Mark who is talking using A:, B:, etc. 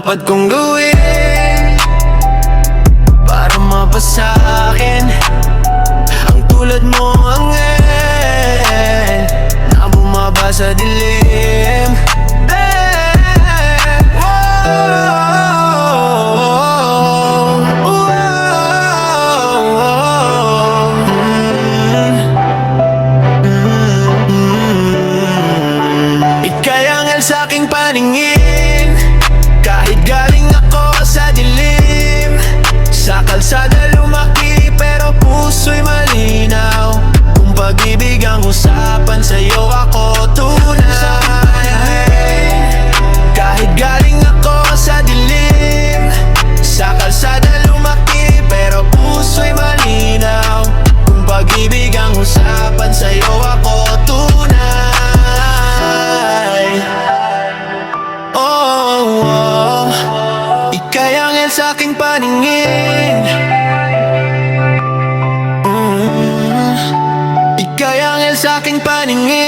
A: dapat kong gawin para mapasakin ang tulad mo angel na bumaba sa dilim? Ika'y angel sa aking paningin, kahit galing ako sa dilim. Sa kalsada lumaki pero puso'y malinaw. Kung pag-ibig ang usapan, sa'yo ako tunay. Kahit galing ako sa dilim, sa kalsada lumaki pero puso'y malinaw. Kung pag-ibig ang usapan, sa'yo ako tunay. Ika'y angel sa aking paningin, ika'y angel sa aking paningin.